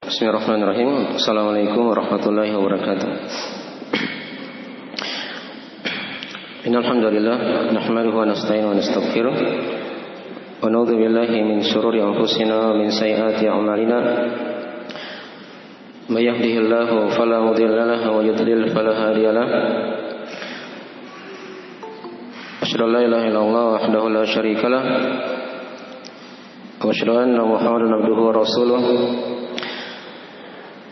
Bismillahirrahmanirrahim. Assalamualaikum warahmatullahi wabarakatuh. Innal hamdalillah nahmaduhu wa nasta'inuhu wa nastaghfiruh wa na'udzu billahi min shururi anfusina wa min sayyiati a'malina. May yahdihillahu fala mudilla lahu wa yudlil fala hadiya lahu. Asyhadu an la ilaha illallah wahdahu la syarika lahu wa asyhadu anna Muhammadan abduhu wa rasuluh.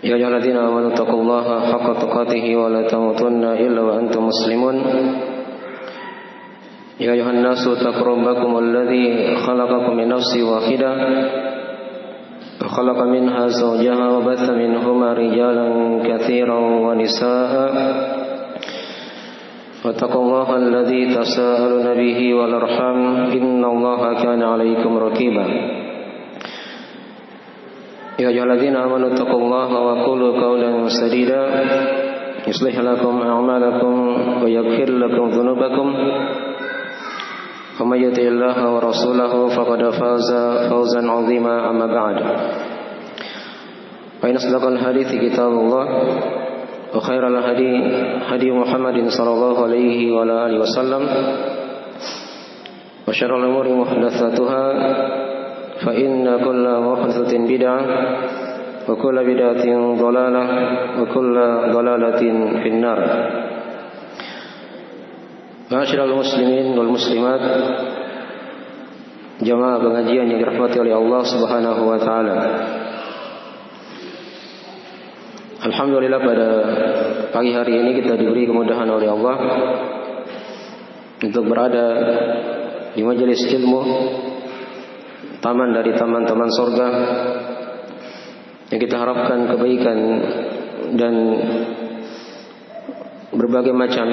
Ya ayyuhalladzina amanu taqullaha haqqa tuqatih wa la tamutunna illa wa antum muslimun. Ya ayyuhan nasu taqu rabbakum alladzi khalaqakum min nafsin wahidah wa khalaqa minha zawjaha wa batha minhuma rijalan katsiran wa nisaa'a. Wattaqullaha alladzi tasaaluna bihi wal arham innallaha kana 'alaykum raqiba. Ya ayyuhalladzina amanu taqullaha wa qulu qawlan sadida yuslih lakum a'malakum wa yaghfir lakum dhunubakum wa may yuti'illaha wa rasulahu faqad faza fawzan 'azima amma ba'd. Fa inna asdaqal hadithi kitabullah wa khairal hadi Muhammadin sallallahu alaihi wa alihi wasallam wa syarrul umuri muhdatsatuha fa inna kulla muhdatsatin bid'ah wa kulla bid'atin dhalalah wa kulla dhalalatin finnar. Ma'asyiral muslimin wal muslimat, jamaah pengajian yang dirahmati oleh Allah Subhanahu wa taala. Alhamdulillah pada pagi hari ini kita diberi kemudahan oleh Allah untuk berada di majelis ilmu, taman dari taman-taman surga yang kita harapkan kebaikan dan berbagai macam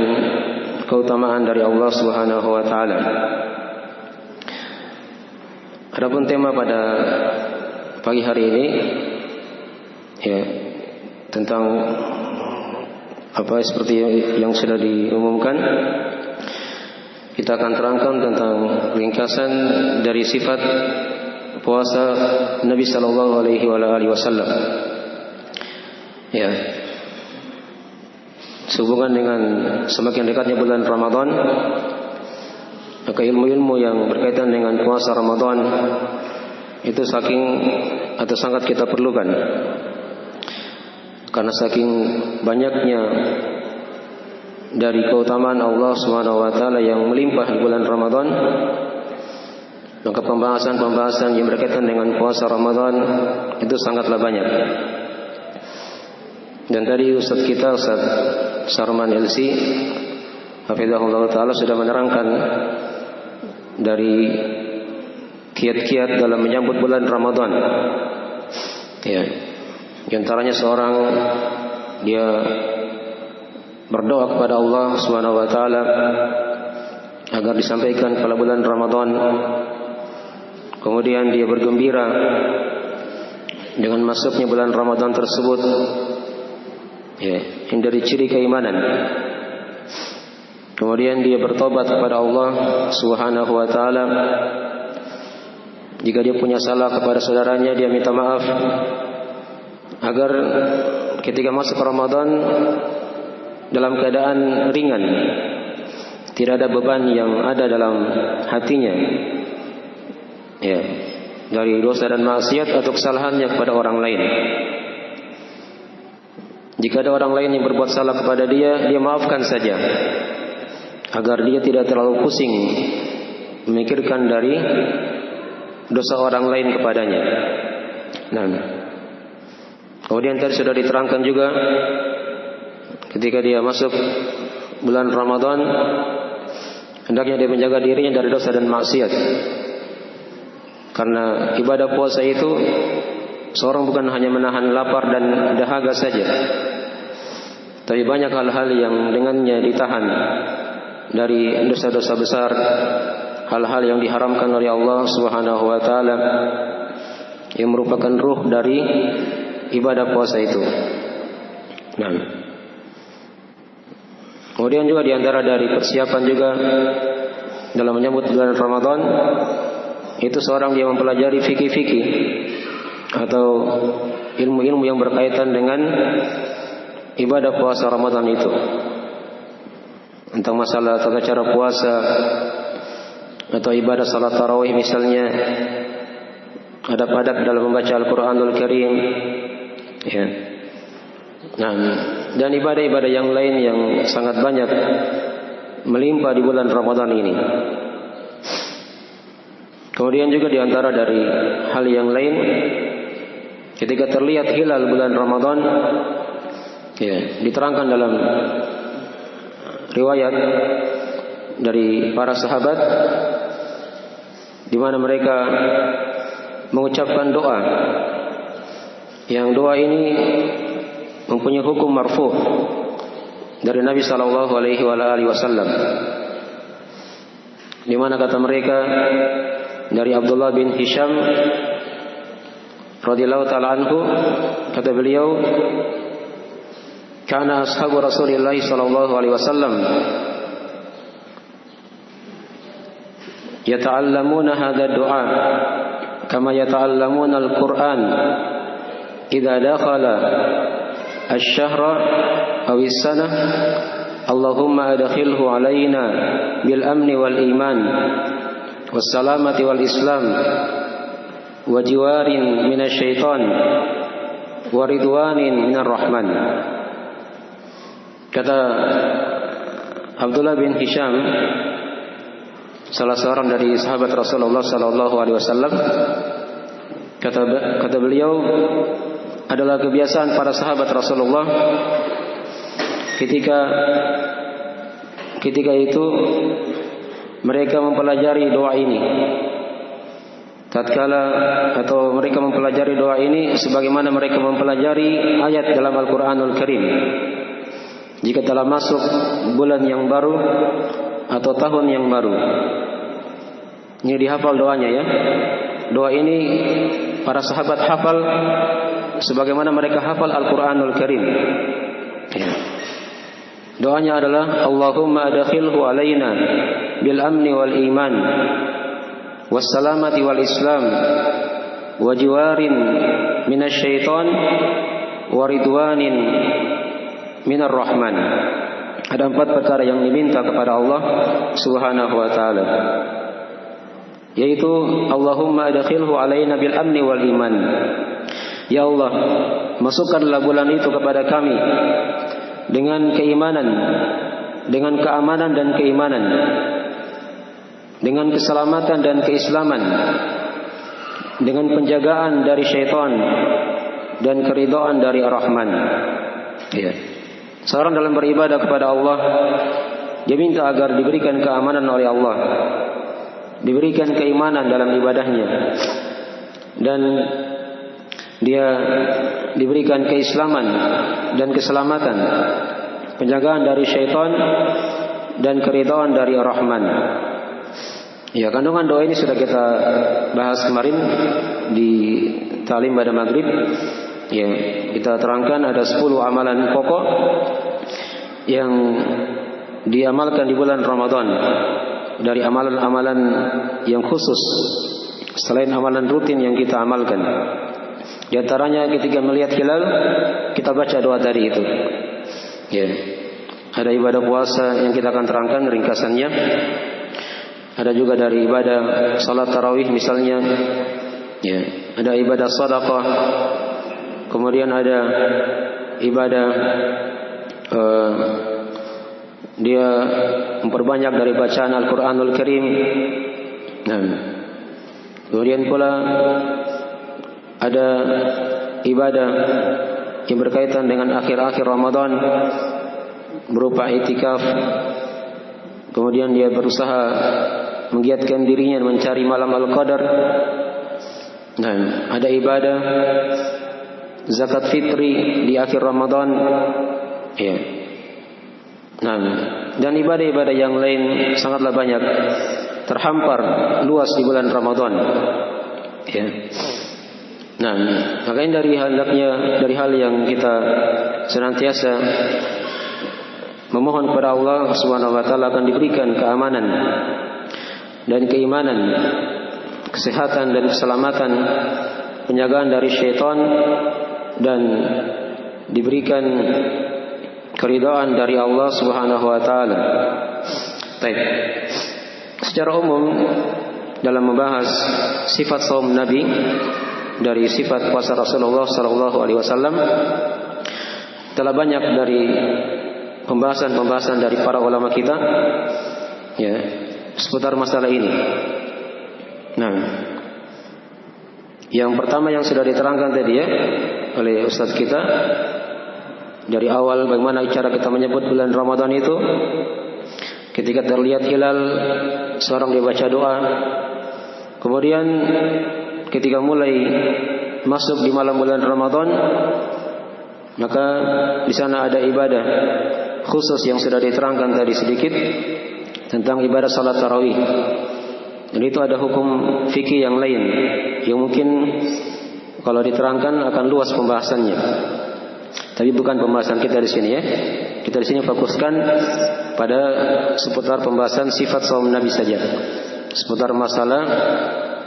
keutamaan dari Allah Subhanahu wa taala. Adapun tema pada pagi hari ini ya tentang apa seperti yang sudah diumumkan, kita akan terangkan tentang ringkasan dari sifat puasa Nabi sallallahu alaihi wasallam. Ya. Sehubungan dengan semakin dekatnya bulan Ramadan, maka ilmu-ilmu yang berkaitan dengan puasa Ramadan itu sangat kita perlukan. Karena saking banyaknya dari keutamaan Allah Subhanahu wa taala yang melimpah di bulan Ramadan, maka pembahasan-pembahasan yang berkaitan dengan puasa Ramadan itu sangatlah banyak. Dan tadi Ustaz kita, Ustaz Sarman LC hafizahullah taala sudah menerangkan dari kiat-kiat dalam menyambut bulan Ramadan. Ya. Di antaranya seorang dia berdoa kepada Allah Subhanahu wa taala agar disampaikan pada bulan Ramadan. Kemudian dia bergembira dengan masuknya bulan Ramadan tersebut. Ya, ini dari ciri keimanan. Kemudian dia bertobat kepada Allah Subhanahu wa taala. Jika dia punya salah kepada saudaranya, dia minta maaf agar ketika masuk Ramadan dalam keadaan ringan, tidak ada beban yang ada dalam hatinya, ya, dari dosa dan maksiat atau kesalahannya kepada orang lain. Jika ada orang lain yang berbuat salah kepada dia, dia maafkan saja, agar dia tidak terlalu pusing memikirkan dari dosa orang lain kepadanya. Nah, kemudian tadi sudah diterangkan juga ketika dia masuk bulan Ramadan, hendaknya dia menjaga dirinya dari dosa dan maksiat. Karena ibadah puasa itu seorang bukan hanya menahan lapar dan dahaga saja, tapi banyak hal-hal yang dengannya ditahan dari dosa-dosa besar, hal-hal yang diharamkan oleh Allah Subhanahu wa taala yang merupakan ruh dari ibadah puasa itu. Nah, kemudian juga diantara dari persiapan juga dalam menyambut bulan Ramadan itu seorang dia mempelajari fikih-fikih atau ilmu-ilmu yang berkaitan dengan ibadah puasa Ramadan itu, tentang masalah tata cara puasa atau ibadah salat tarawih misalnya, adab-adab dalam membaca Al-Quranul Karim, ya. Nah, dan ibadah-ibadah yang lain yang sangat banyak melimpah di bulan Ramadan ini. Kemudian juga diantara dari hal yang lain, ketika terlihat hilal bulan Ramadan, ya, diterangkan dalam riwayat dari para sahabat, di mana mereka mengucapkan doa, yang doa ini mempunyai hukum marfu' dari Nabi sallallahu alaihi wasallam, di mana kata mereka dari Abdullah bin Hisham radhiyallahu taala anhu, kata beliau, kana ashabu Rasulillah sallallahu alaihi wasallam yata'allamuna hadha ad-du'a kama yata'allamuna al-Qur'an idza dakhala asy-syahra aw as-sanah Allahumma adkhilhu alaina bil amni wal iman was salamati wal islam wa jiwarin minasy syaitan wa ridwanin minar rahman. Kata Abdullah bin Hisham, salah seorang dari sahabat Rasulullah sallallahu alaihi wasallam, kata beliau, adalah kebiasaan para sahabat Rasulullah ketika itu mereka mempelajari doa ini. Tatkala atau mereka mempelajari doa ini sebagaimana mereka mempelajari ayat dalam Al-Qur'anul Karim. Jika telah masuk bulan yang baru atau tahun yang baru, ini dihafal doanya, ya. Doa ini para sahabat hafal sebagaimana mereka hafal Al-Qur'anul Karim, ya. Doanya adalah Allahumma adkhilhu alaina bil amni wal iman was salamati wal islam wa jiwarin minasy syaitan wa ridwanin minar rahman. Ada 4 perkara yang diminta kepada Allah Subhanahu wa taala, yaitu Allahumma adkhilhu alaina bil amni wal iman. Ya Allah, masukkanlah bulan itu kepada kami dengan keimanan, dengan keamanan dan keimanan, dengan keselamatan dan keislaman, dengan penjagaan dari syaitan dan keridhaan dari Ar-Rahman. Ya. Seorang dalam beribadah kepada Allah, dia minta agar diberikan keamanan oleh Allah, diberikan keimanan dalam ibadahnya, dan dia diberikan keislaman dan keselamatan, penjagaan dari syaitan dan keridhaan dari Ar-Rahman. Ya, kandungan doa ini sudah kita bahas kemarin di ta'lim pada maghrib. Ya, kita terangkan ada 10 amalan pokok yang diamalkan di bulan Ramadan, dari amalan-amalan yang khusus selain amalan rutin yang kita amalkan. Di antaranya ketika melihat hilal, kita baca doa tadi itu. Ya. Ada ibadah puasa yang kita akan terangkan ringkasannya. Ada juga dari ibadah salat tarawih misalnya. Ya. Ada ibadah sedekah. Kemudian ada ibadah dia memperbanyak dari bacaan Al-Quranul Karim. Nah, kemudian pula ada ibadah yang berkaitan dengan akhir-akhir Ramadan berupa itikaf. Kemudian dia berusaha menggiatkan dirinya mencari malam Al-Qadar. Nah, ada ibadah zakat fitri di akhir Ramadan, ya. Nah, dan ibadah-ibadah yang lain sangatlah banyak, terhampar luas di bulan Ramadan, ya. Nah, makanya dari hal yang kita senantiasa memohon kepada Allah Subhanahu wa taala akan diberikan keamanan dan keimanan, kesehatan dan keselamatan, penjagaan dari syaitan dan diberikan keridhaan dari Allah Subhanahu wa taala. Baik. Secara umum dalam membahas sifat saum Nabi dari sifat puasa Rasulullah sallallahu alaihi wasallam, telah banyak dari pembahasan-pembahasan dari para ulama kita ya seputar masalah ini. Nah, yang pertama yang sudah diterangkan tadi ya oleh ustaz kita dari awal, bagaimana cara kita menyebut bulan Ramadan itu. Ketika terlihat hilal, seorang dia baca doa. Kemudian ketika mulai masuk di malam bulan Ramadan, maka di sana ada ibadah khusus yang sudah diterangkan tadi sedikit tentang ibadah salat tarawih. Dan itu ada hukum fikih yang lain yang mungkin kalau diterangkan akan luas pembahasannya. Tapi bukan pembahasan kita di sini ya. Kita di sini fokuskan pada seputar pembahasan sifat saum Nabi saja. Seputar masalah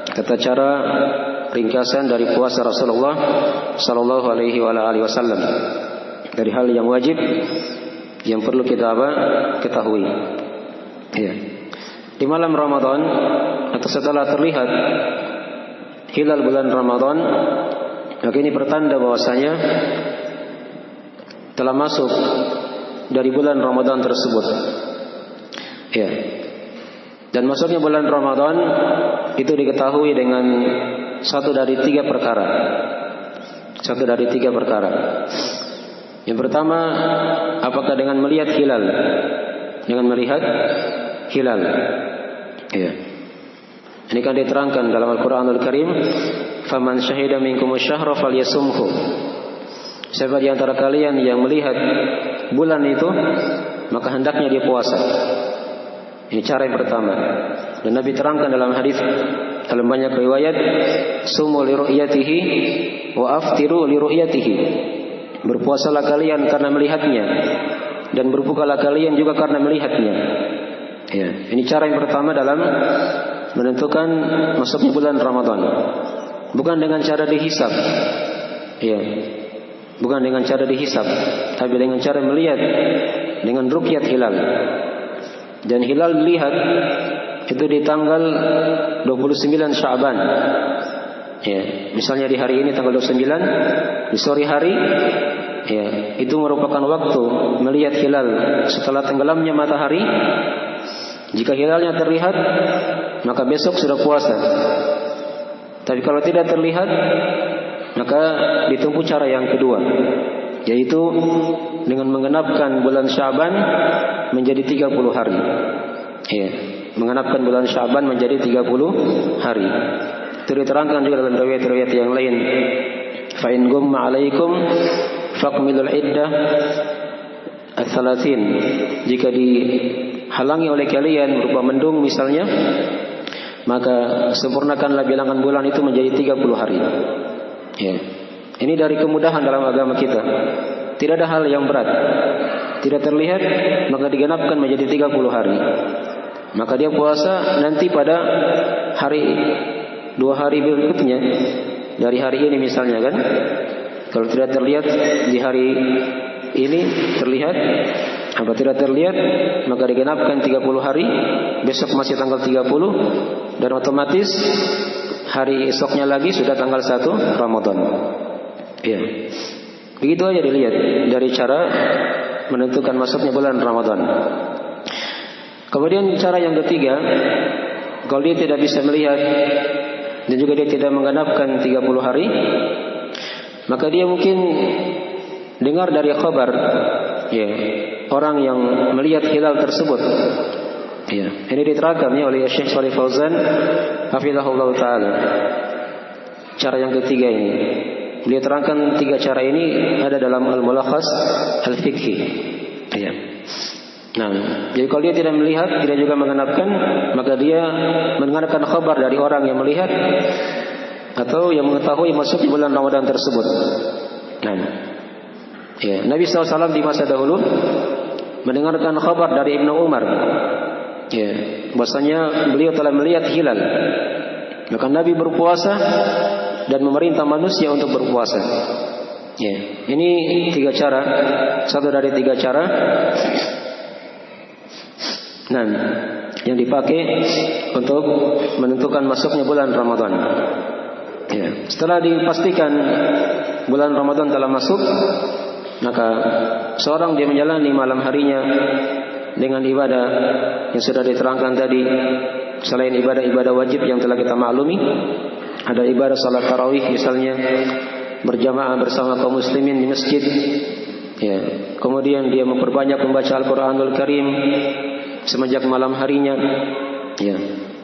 tata cara ringkasan dari puasa Rasulullah sallallahu alaihi wasallam. Dari hal yang wajib yang perlu kita ketahui. Ya. Di malam Ramadan atau setelah terlihat hilal bulan Ramadan, maka ini pertanda bahwasanya telah masuk dari bulan Ramadan tersebut. Ya. Dan masuknya bulan Ramadan itu diketahui dengan satu dari tiga perkara. Satu dari tiga perkara. Yang pertama, apakah dengan melihat hilal? Dengan melihat hilal. Ya. Ini kan diterangkan dalam Al-Qur'anul Karim, "Faman syahida minkumus syahra falyasumhu." Siapa di antara kalian yang melihat bulan itu, maka hendaknya dia puasa. Ini cara yang pertama. Dan Nabi terangkan dalam hadis dalam banyak riwayat, "Sumu li ru'yatihi wa aftiru li ru'yatihi." Berpuasalah kalian karena melihatnya dan berbukalah kalian juga karena melihatnya. Ya, ini cara yang pertama dalam menentukan masuknya bulan Ramadan. Bukan dengan cara dihisab. Ya. Bukan dengan cara dihisab, tapi dengan cara melihat dengan ruqyat hilal. Dan hilal dilihat itu di tanggal 29 Sya'ban. Ya, misalnya di hari ini tanggal 29 di sore hari, ya, itu merupakan waktu melihat hilal setelah tenggelamnya matahari. Jika hilalnya terlihat, maka besok sudah puasa. Tapi kalau tidak terlihat, maka ditempuh cara yang kedua, yaitu dengan mengenapkan bulan Sya'ban menjadi 30 hari. Ya, mengenapkan bulan Sya'ban menjadi 30 hari. Itu diterangkan juga dalam riwayat-riwayat yang lain. Fa in gumma 'alaikum faqmilul iddah ats-tsalatsin. Jika dihalangi oleh kalian berupa mendung misalnya, maka sempurnakanlah bilangan bulan itu menjadi 30 hari. Ya. Ini dari kemudahan dalam agama kita. Tidak ada hal yang berat. Tidak terlihat, maka digenapkan menjadi 30 hari. Maka dia puasa nanti pada hari 2 hari berikutnya. Dari hari ini misalnya kan. Kalau tidak terlihat di hari ini terlihat, apa tidak terlihat, maka digenapkan 30 hari. Besok masih tanggal 30 dan otomatis hari esoknya lagi sudah tanggal 1 Ramadan. Ya. Begitu aja dilihat dari cara menentukan masuknya bulan Ramadan. Kemudian cara yang ketiga, kalau dia tidak bisa melihat dan juga dia tidak menggenapkan 30 hari, maka dia mungkin dengar dari kabar, ya, orang yang melihat hilal tersebut. Ya, ini diterangkan oleh Syekh Shalih Fauzan hafizahullah taala. Cara yang ketiga ini, dia terangkan 3 cara ini ada dalam Al-Mulakhas Al-Fiqhi. Ya. Nah, jadi kalau dia tidak melihat, tidak juga mengenapkan, maka dia mendengarkan kabar dari orang yang melihat atau yang mengetahui masuk bulan Ramadan tersebut. Nah, ya, Nabi SAW di masa dahulu mendengarkan kabar dari Ibnu Umar. Ya, bahasanya beliau telah melihat hilal. Maka Nabi berpuasa dan memerintah manusia untuk berpuasa. Ya, ini 3 cara, satu dari 3 cara. Nah, yang dipakai untuk menentukan masuknya bulan Ramadan. Ya, setelah dipastikan bulan Ramadan telah masuk, maka seorang dia menjalani malam harinya dengan ibadah yang sudah diterangkan tadi. Selain ibadah-ibadah wajib yang telah kita maklumi, ada ibadah salat tarawih misalnya, berjamaah bersama kaum muslimin di masjid. Ya, kemudian dia memperbanyak membaca Al-Qur'anul Karim semenjak malam harinya. Ya,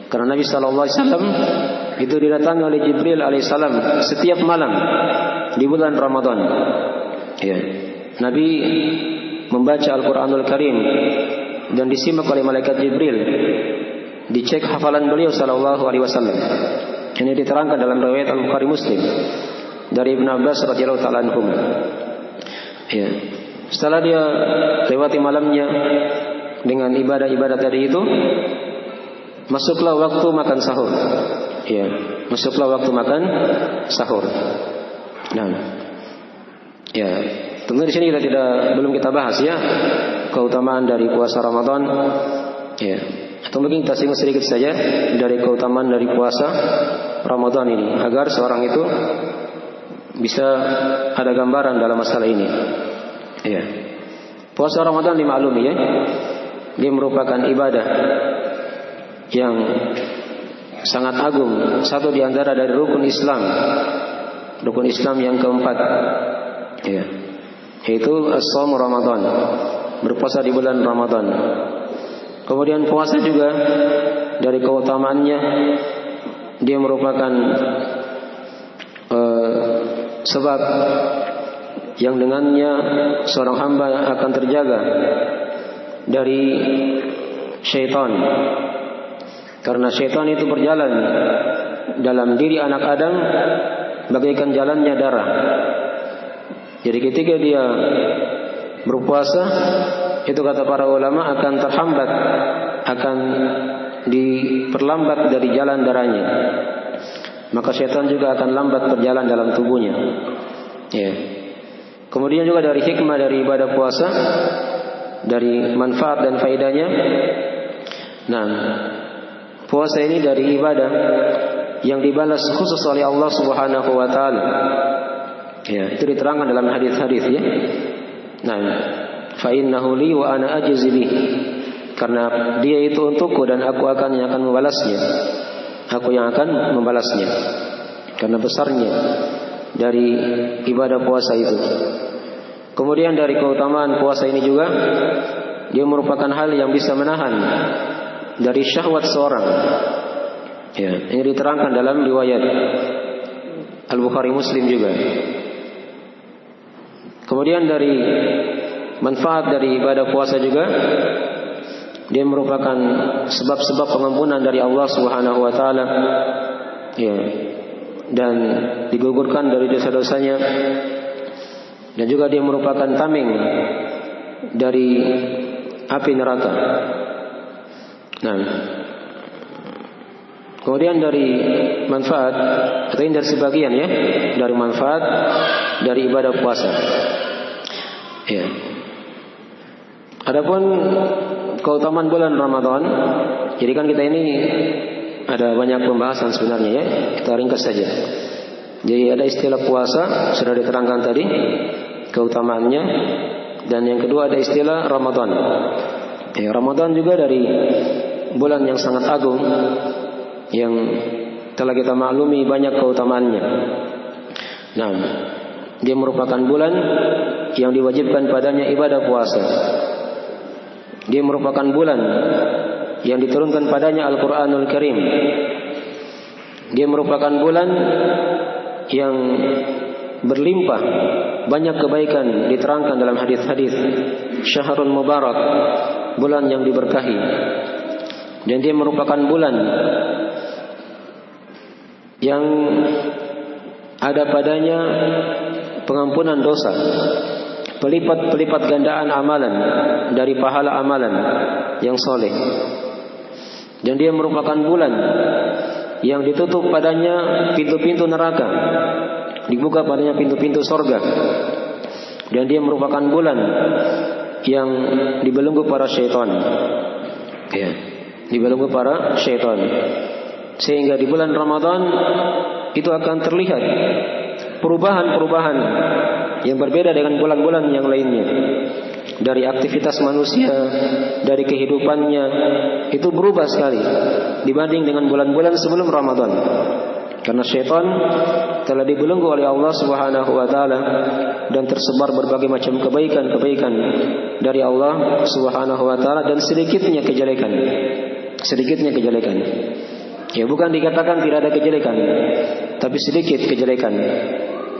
karena Nabi sallallahu alaihi wasallam itu didatangi oleh Jibril alaihissalam setiap malam di bulan Ramadan. Ya, Nabi membaca Al-Qur'anul Karim dan disimak oleh malaikat Jibril. Dicek hafalan beliau sallallahu alaihi wasallam. Ini diterangkan dalam riwayat Al-Bukhari Muslim dari Ibnu Abbas radhiyallahu taala anhum. Ya. Setelah dia lewati malamnya dengan ibadah-ibadah tadi itu, masuklah waktu makan sahur. Ya, masuklah waktu makan sahur. Nah, ya, tentu di sini belum kita bahas ya keutamaan dari puasa Ramadan. Ya, atau mungkin kita singgung sedikit saja dari keutamaan dari puasa Ramadan ini agar seorang itu bisa ada gambaran dalam masalah ini. Ya, puasa Ramadan dimaklumi ya, dia merupakan ibadah yang sangat agung, satu di antara dari rukun Islam yang keempat, ya, yaitu as-shaum Ramadan, berpuasa di bulan Ramadan. Kemudian puasa juga dari keutamaannya, dia merupakan sebab yang dengannya seorang hamba akan terjaga dari syaitan. Karena syaitan itu berjalan dalam diri anak Adam bagaikan jalannya darah. Jadi ketika dia berpuasa, itu kata para ulama akan terhambat, akan diperlambat dari jalan darahnya. Maka syaitan juga akan lambat berjalan dalam tubuhnya. Ya. Kemudian juga dari hikmah dari ibadah puasa, dari manfaat dan faedahnya. Nah, puasa ini dari ibadah yang dibalas khusus oleh Allah Subhanahu wa taala. Ya, itu diterangkan dalam hadis-hadis ya. Nah, fa innahu li wa ana ajzi bih. Karena dia itu untukku dan aku yang akan membalasnya. Aku yang akan membalasnya. Karena besarnya dari ibadah puasa itu. Kemudian dari keutamaan puasa ini juga, dia merupakan hal yang bisa menahan dari syahwat seorang. Ya, ini diterangkan dalam riwayat Al-Bukhari Muslim juga. Kemudian dari manfaat dari ibadah puasa juga, dia merupakan sebab-sebab pengampunan dari Allah Subhanahu wa taala. Ya. Dan digugurkan dari dosa-dosanya. Dan juga dia merupakan tameng dari api neraka. Nah, kemudian dari manfaat, atau ini dari sebagian ya, dari manfaat dari ibadah puasa. Ya. Adapun keutamaan bulan Ramadan, jadi kan kita ini ada banyak pembahasan sebenarnya ya, kita ringkas saja. Jadi ada istilah puasa sudah diterangkan tadi keutamaannya, dan yang kedua ada istilah Ramadan. Ya, Ramadan juga dari bulan yang sangat agung yang telah kita maklumi banyak keutamaannya. Nah, dia merupakan bulan yang diwajibkan padanya ibadah puasa. Dia merupakan bulan yang diturunkan padanya Al-Qur'anul Karim. Dia merupakan bulan yang berlimpah banyak kebaikan, diterangkan dalam hadis-hadis. Syahrul Mubarak, bulan yang diberkahi. Dan dia merupakan bulan yang ada padanya pengampunan dosa, pelipat gandaan amalan dari pahala amalan yang soleh. Dan dia merupakan bulan yang ditutup padanya pintu-pintu neraka dibuka padanya pintu-pintu sorga, dan dia merupakan bulan yang dibelenggu para syaitan, ya, dibelenggu para syaitan. Sehingga di bulan Ramadan itu akan terlihat perubahan-perubahan yang berbeda dengan bulan-bulan yang lainnya. Dari aktivitas manusia, dari kehidupannya, itu berubah sekali dibanding dengan bulan-bulan sebelum Ramadan. Karena syaitan telah dibelenggu oleh Allah Subhanahu wa taala dan tersebar berbagai macam kebaikan-kebaikan dari Allah Subhanahu wa taala dan sedikitnya kejelekan. Sedikitnya kejelekan. Ya, bukan dikatakan tidak ada kejelekan, tapi sedikit kejelekan.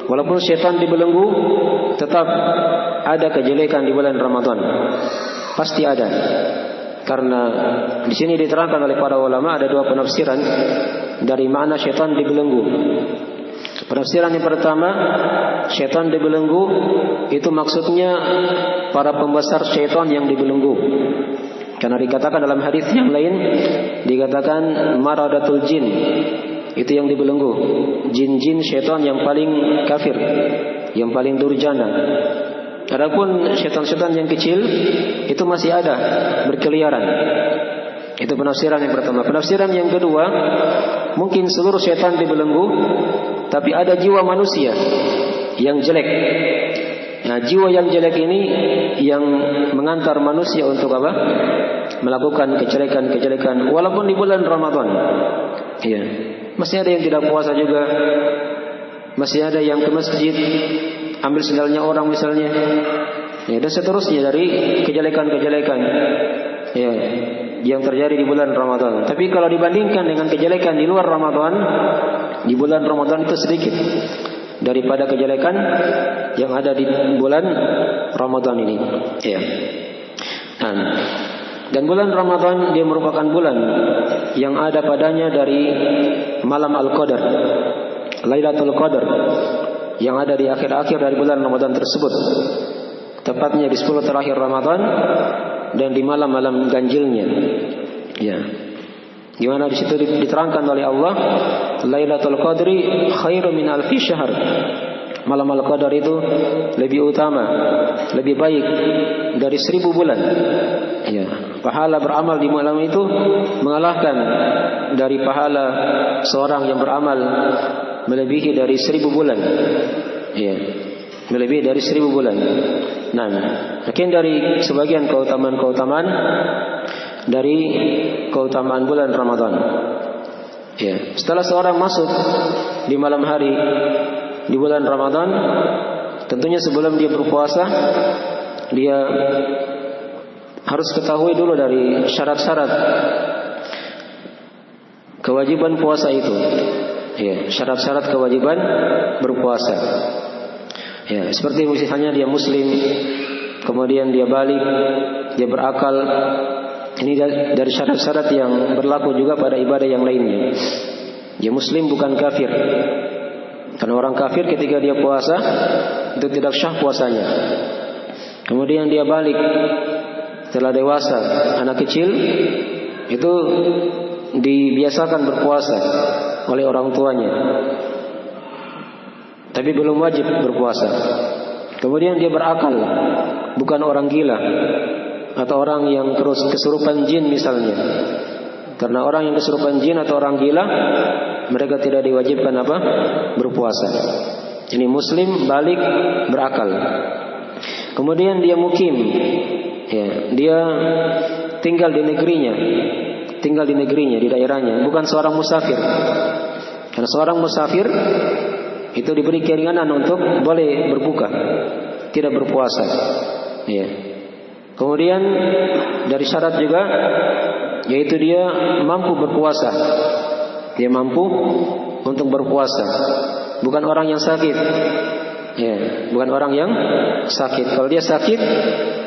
Walaupun syaitan dibelenggu, tetap ada kejelekan di bulan Ramadan. Pasti ada. Karena di sini diterangkan oleh para ulama ada dua penafsiran dari makna syaitan dibelenggu. Penafsiran yang pertama, syaitan dibelenggu itu maksudnya para pembesar syaitan yang dibelenggu. Karena dikatakan dalam hadis yang lain, dikatakan maradatul jin, itu yang dibelenggu, jin-jin syaitan yang paling kafir, yang paling durjana. Adapun syaitan-syaitan yang kecil itu masih ada berkeliaran. Itu penafsiran yang pertama. Penafsiran yang kedua, mungkin seluruh syaitan dibelenggu, tapi ada jiwa manusia yang jelek. Nah, jiwa yang jelek ini yang mengantar manusia untuk apa? Melakukan kejelekan-kejelekan walaupun di bulan Ramadan. Iya. Masih ada yang tidak puasa juga. Masih ada yang ke masjid ambil sendalnya orang misalnya. Ya, dan seterusnya dari kejelekan-kejelekan. Ya, yang terjadi di bulan Ramadan. Tapi kalau dibandingkan dengan kejelekan di luar Ramadan, di bulan Ramadan itu sedikit daripada kejelekan yang ada di bulan Ramadan ini. Ya. Dan bulan Ramadan dia merupakan bulan yang ada padanya dari malam Al-Qadar, Lailatul Qadar, yang ada di akhir-akhir dari bulan Ramadan tersebut. Tepatnya di 10 terakhir Ramadan dan di malam-malam ganjilnya. Ya. Di mana di situ diterangkan oleh Allah, Lailatul Qadri khairu min alfi syahr. Malam Al-Qadar itu lebih utama, lebih baik dari 1000 bulan. Ya, pahala beramal di malam itu mengalahkan dari pahala seorang yang beramal melebihi dari 1000 bulan. Ya, melebihi dari 1000 bulan. Nah, mungkin dari sebagian keutamaan-keutamaan dari keutamaan bulan Ramadan. Ya, setelah seorang masuk di malam hari di bulan Ramadan, tentunya sebelum dia berpuasa, dia harus ketahui dulu dari syarat-syarat kewajiban puasa itu. Ya, syarat-syarat kewajiban berpuasa. Ya, seperti misalnya dia muslim, kemudian dia balik, dia berakal. Ini dari syarat-syarat yang berlaku juga pada ibadah yang lainnya. Dia muslim bukan kafir. Karena orang kafir ketika dia puasa itu tidak syah puasanya. Kemudian dia balik setelah dewasa, anak kecil itu dibiasakan berpuasa oleh orang tuanya, tapi belum wajib berpuasa. Kemudian dia berakal, bukan orang gila atau orang yang kesurupan jin misalnya. Karena orang yang kesurupan jin atau orang gila, mereka tidak diwajibkan apa? Berpuasa. Ini muslim balik berakal. Kemudian dia mukim, ya, dia tinggal di negerinya, di daerahnya, bukan seorang musafir. Karena seorang musafir itu diberi keringanan untuk boleh berbuka, tidak berpuasa. Ya. Kemudian dari syarat juga, yaitu dia mampu berpuasa. Dia mampu untuk berpuasa, bukan orang yang sakit. Ya, bukan orang yang sakit. Kalau dia sakit,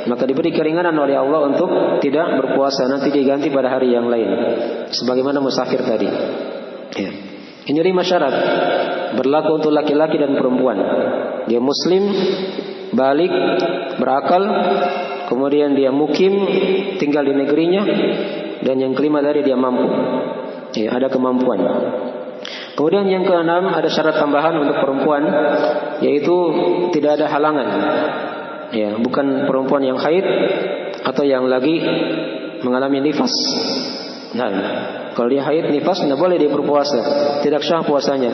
maka diberi keringanan oleh Allah untuk tidak berpuasa, nanti diganti pada hari yang lain, sebagaimana musafir tadi. Ya. Ini 5 syarat berlaku untuk laki-laki dan perempuan. Dia muslim, balik, berakal, kemudian dia mukim, tinggal di negerinya, dan yang kelima tadi dia mampu. Ya, ada kemampuan. Kemudian yang keenam, ada syarat tambahan untuk perempuan, yaitu tidak ada halangan. Ya, bukan perempuan yang haid atau yang lagi mengalami nifas. Nah, kalau dia haid nifas, tidak boleh dia berpuasa, tidak sah puasanya,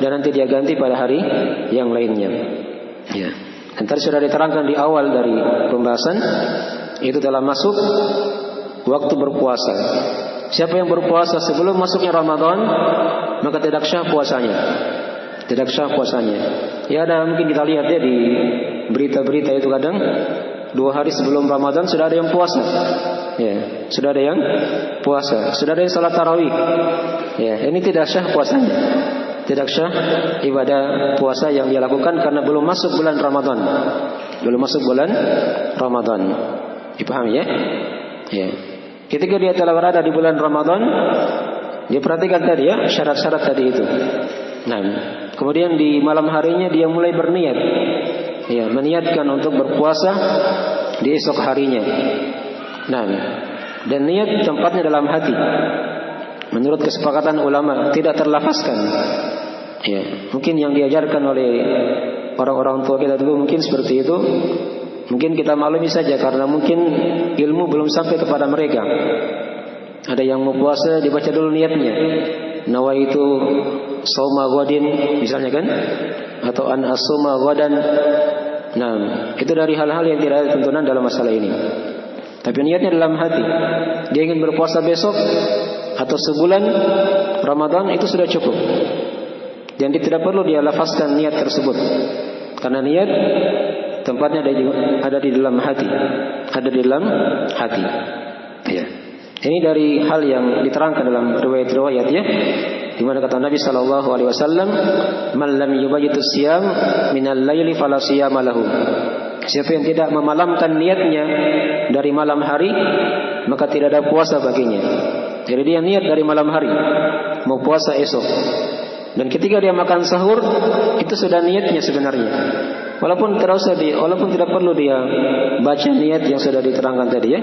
dan nanti dia ganti pada hari yang lainnya. Ya. Dan tadi sudah diterangkan di awal dari pembahasan, itu telah masuk waktu berpuasa. Siapa yang berpuasa sebelum masuknya Ramadan, maka tidak sah puasanya. Tidak sah puasanya. Ya, ada mungkin kita lihat ya di berita-berita itu kadang 2 hari sebelum Ramadan sudah ada yang puasa. Ya, sudah ada yang puasa, sudah ada yang salat tarawih. Ya, ini tidak sah puasanya. Tidak sah ibadah puasa yang dia lakukan karena belum masuk bulan Ramadan. Belum masuk bulan Ramadan. Dipahami ya? Ya. Ketika dia telah berada di bulan Ramadan, dia perhatikan tadi ya syarat-syarat tadi itu. Nah, kemudian di malam harinya dia mulai berniat, ya, meniatkan untuk berpuasa di esok harinya. Nah, dan niat tempatnya dalam hati. Menurut kesepakatan ulama tidak terlafazkan. Ya, mungkin yang diajarkan oleh orang-orang tua kita dulu mungkin seperti itu. Mungkin kita maklumi saja karena mungkin ilmu belum sampai kepada mereka. Ada yang mau puasa dibaca dulu niatnya. Nawaitu shauma ghadin misalnya kan, atau an asuma ghadan. Nah, itu dari hal-hal yang tidak ada tuntunan dalam masalah ini. Tapi niatnya dalam hati. Dia ingin berpuasa besok atau sebulan Ramadan, itu sudah cukup. Dan tidak perlu dia lafazkan niat tersebut. Karena niat tempatnya ada di dalam hati. Ada di dalam hati. Ya. Ini dari hal yang diterangkan dalam riwayat-riwayat ya, di mana kata Nabi sallallahu alaihi wasallam, "Man lam yubayyitus siyam minal laili fala siyama lahu." Siapa yang tidak memalamkan niatnya dari malam hari, maka tidak ada puasa baginya. Jadi dia niat dari malam hari mau puasa esok. Dan ketika dia makan sahur, itu sudah niatnya sebenarnya. Walaupun tidak perlu dia baca niat yang sudah diterangkan tadi ya.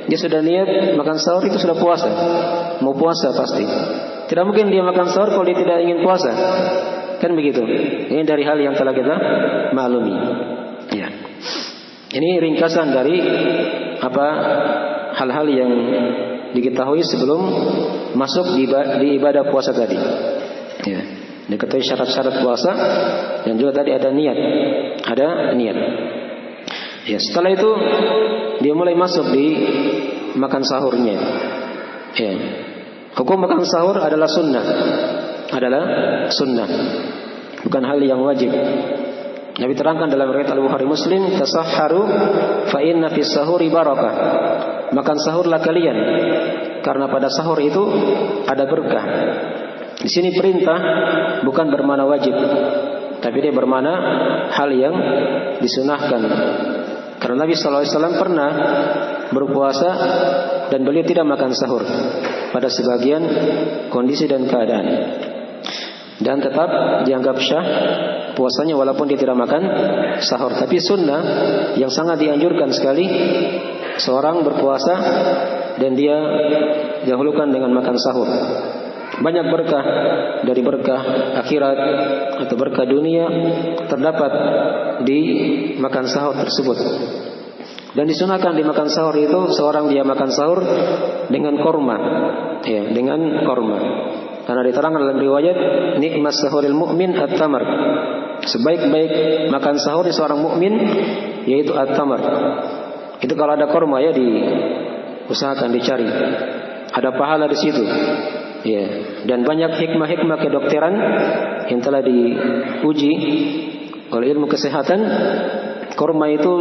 Dia sudah niat makan sahur, itu sudah puasa. Mau puasa pasti. Tidak mungkin dia makan sahur kalau dia tidak ingin puasa. Kan begitu. Ini dari hal yang telah kita maklumi. Ya. Ini ringkasan dari hal-hal yang diketahui sebelum masuk di ibadah puasa tadi. Ya. Diketahui syarat-syarat puasa dan juga tadi ada niat. Ada niat. Ya, setelah itu dia mulai masuk di makan sahurnya. Ya. Hukum makan sahur adalah sunnah. Adalah sunnah. Bukan hal yang wajib. Nabi terangkan dalam riwayat Al-Bukhari Muslim, "Tasahharu fa inna fis sahuri barakah." Makan sahurlah kalian karena pada sahur itu ada berkah. Di sini perintah bukan bermakna wajib, tapi dia bermakna hal yang disunahkan. Karena Nabi SAW pernah berpuasa dan beliau tidak makan sahur pada sebagian kondisi dan keadaan, dan tetap dianggap syah puasanya walaupun dia tidak makan sahur. Tapi sunnah yang sangat dianjurkan sekali seorang berpuasa dan dia dahulukan dengan makan sahur. Banyak berkah dari berkah akhirat atau berkah dunia terdapat di makan sahur tersebut. Dan disunahkan di makan sahur itu seorang dia makan sahur dengan korma, ya, dengan korma. Karena diterangkan dalam riwayat, nikmat sahuril mu'min at-tamar. Sebaik-baik makan sahur di seorang mukmin yaitu at-tamar. Itu kalau ada korma ya diusahakan dicari. Ada pahala di situ. Ya, dan banyak hikmah-hikmah kedokteran yang telah diuji oleh ilmu kesehatan. Korma itu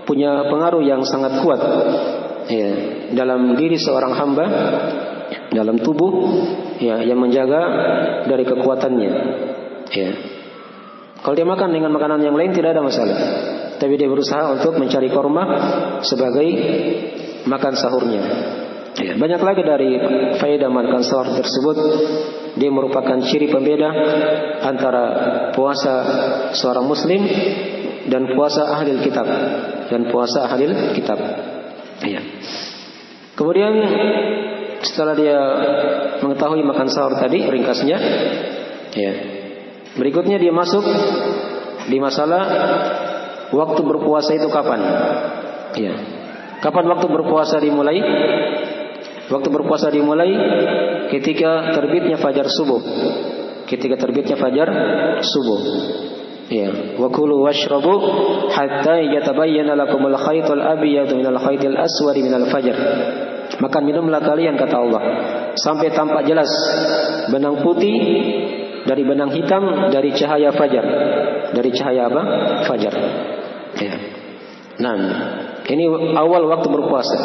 punya pengaruh yang sangat kuat ya, dalam diri seorang hamba, dalam tubuh ya, yang menjaga dari kekuatannya. Ya. Kalau dia makan dengan makanan yang lain tidak ada masalah, tapi dia berusaha untuk mencari korma sebagai makan sahurnya. Ya, banyak lagi dari faedah makan sahur tersebut. Dia merupakan ciri pembeda antara puasa seorang muslim dan puasa ahli kitab. Ya. Kemudian setelah dia mengetahui makan sahur tadi, ringkasnya, ya. Berikutnya dia masuk di masalah waktu berpuasa itu kapan? Ya. Kapan waktu berpuasa dimulai? Waktu berpuasa dimulai ketika terbitnya fajar subuh. Ketika terbitnya fajar subuh. Ya, wa kulu washrabu hatta yatabayyana lakumul khaytul abyadu minal khaytil aswadi minal fajr. Makan minumlah kalian, kata Allah, sampai tampak jelas benang putih dari benang hitam dari cahaya fajar. Dari cahaya apa? Fajar. Ya. Nah, ini awal waktu berpuasa.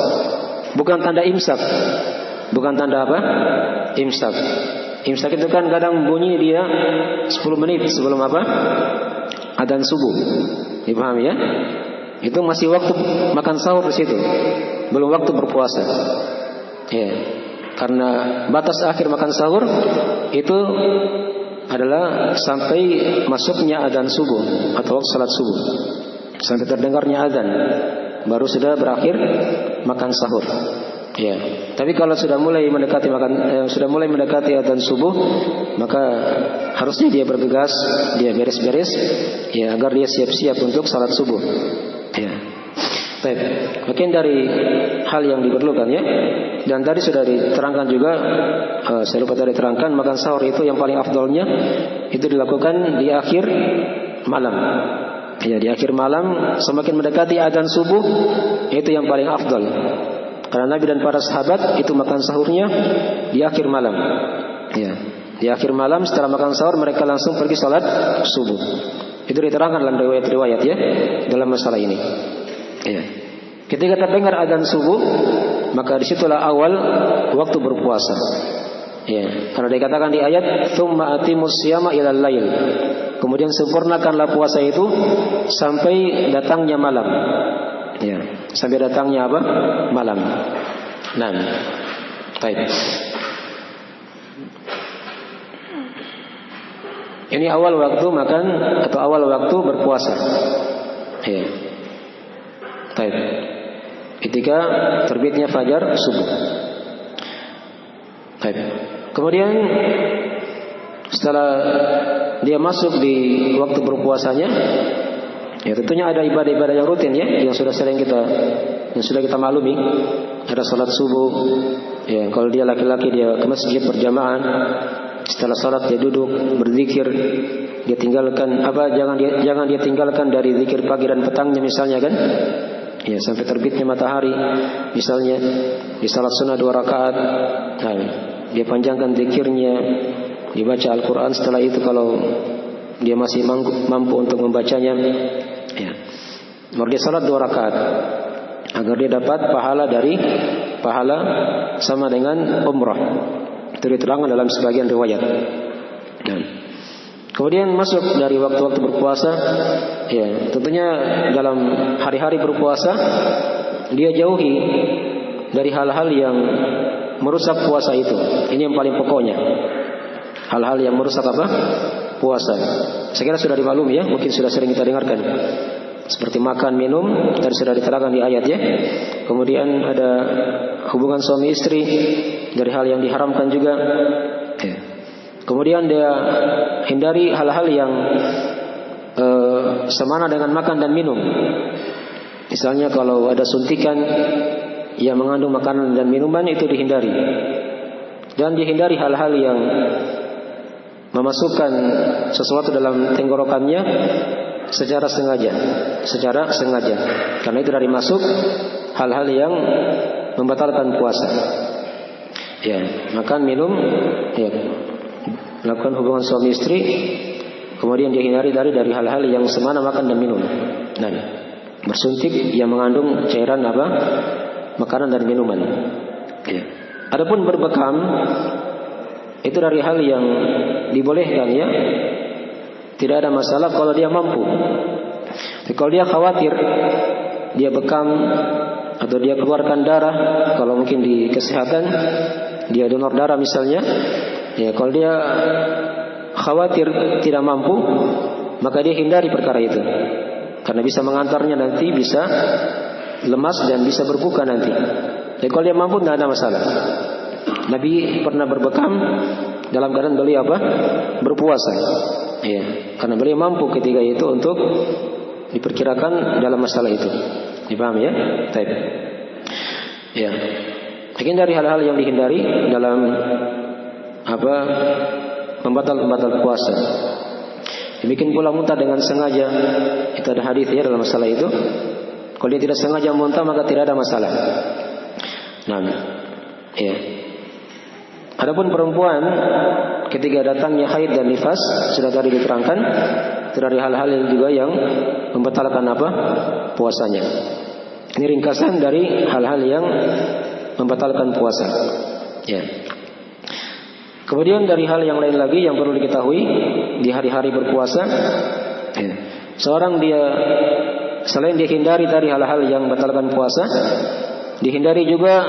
Bukan tanda imsak. Bukan tanda apa? Imsak. Imsak itu kan kadang bunyi dia 10 menit sebelum apa? Adzan subuh. Dipahami ya? Itu masih waktu makan sahur di situ. Belum waktu berpuasa. Ya. Karena batas akhir makan sahur itu adalah sampai masuknya adzan subuh atau waktu salat subuh. Sampai terdengarnya adzan baru sudah berakhir makan sahur. Ya. Tapi kalau sudah mulai mendekati adzan subuh, maka harusnya dia bergegas, dia beres-beres, ya, agar dia siap-siap untuk salat subuh. Ya. Baik. Mungkin dari hal yang diperlukan ya. Dan tadi sudah diterangkan juga, saya lupa tadi terangkan, makan sahur itu yang paling afdolnya itu dilakukan di akhir malam. Ya, di akhir malam semakin mendekati adzan subuh itu yang paling afdal. Karena Nabi dan para sahabat itu makan sahurnya di akhir malam. Ya, di akhir malam setelah makan sahur mereka langsung pergi salat subuh. Itu diterangkan dalam riwayat-riwayat ya dalam masalah ini. Ya. Ketika terdengar adzan subuh, maka disitulah awal waktu berpuasa. Ya, karena dikatakan di ayat, "Tsumma atimus siyama ilal lail." Kemudian sempurnakanlah puasa itu sampai datangnya malam. Ya, sampai datangnya apa? Malam. Nah, baik. Ini awal waktu makan atau awal waktu berpuasa. Ya. Baik. Ketika terbitnya fajar subuh. Baik. Kemudian setelah dia masuk di waktu berpuasanya, ya tentunya ada ibadah-ibadah yang rutin ya, yang sudah kita maklumi. Ada salat subuh. Ya, kalau dia laki-laki dia ke masjid berjamaah. Setelah salat dia duduk berzikir. Dia tinggalkan apa? Jangan dia tinggalkan dari zikir pagi dan petangnya misalnya kan? Ya, sampai terbitnya matahari misalnya. Di salat sunnah 2 rakaat. Nah, dia panjangkan zikirnya, dibaca Al-Quran. Setelah itu kalau dia masih mampu untuk membacanya, ya, baru dia salat 2 rakaat agar dia dapat pahala sama dengan umrah. Itu diterangkan dalam sebagian riwayat. Nah, kemudian masuk dari waktu-waktu berpuasa, ya tentunya dalam hari-hari berpuasa dia jauhi dari hal-hal yang merusak puasa itu. Ini yang paling pokoknya. Hal-hal yang merusak apa? Puasa. Saya kira sudah dimaklumi ya, mungkin sudah sering kita dengarkan. Seperti makan, minum, tadi sudah diterangkan di ayat ya. Kemudian ada hubungan suami istri, dari hal yang diharamkan juga. Ya. Kemudian dia hindari hal-hal yang semana dengan makan dan minum. Misalnya kalau ada suntikan yang mengandung makanan dan minuman itu dihindari. Dan dihindari hal-hal yang memasukkan sesuatu dalam tenggorokannya secara sengaja. Karena itu dari masuk hal-hal yang membatalkan puasa. Ya, makan, minum, ya, melakukan hubungan suami istri, kemudian dihindari dari hal-hal yang semana makan dan minum. Nah, bersuntik yang mengandung cairan apa? Makanan dan minuman. Ya. Adapun berbekam itu dari hal yang dibolehkan ya. Tidak ada masalah kalau dia mampu. Tapi kalau dia khawatir dia bekam atau dia keluarkan darah, kalau mungkin di kesehatan dia donor darah misalnya, ya kalau dia khawatir tidak mampu, maka dia hindari perkara itu. Karena bisa mengantarnya nanti bisa lemas dan bisa berbuka nanti. Jadi kalau dia mampu tidak ada masalah. Nabi pernah berbekam dalam keadaan beliau apa? Berpuasa. Ya, karena beliau mampu ketika itu untuk diperkirakan dalam masalah itu. Dipahami ya? Baik. Ya. Hindari hal-hal yang dihindari dalam apa? Pembatal puasa. Dibikin pula muntah dengan sengaja. Itu ada hadis ya dalam masalah itu. Kalau dia tidak sengaja muntah maka tidak ada masalah. Nah, ya. Adapun perempuan ketika datangnya haid dan nifas sudah tadi diterangkan, dari hal-hal yang juga yang membatalkan apa? Puasanya. Ini ringkasan dari hal-hal yang membatalkan puasa. Ya. Kemudian dari hal yang lain lagi yang perlu diketahui di hari-hari berpuasa, ya. Seorang dia selain dihindari dari hal-hal yang membatalkan puasa, dihindari juga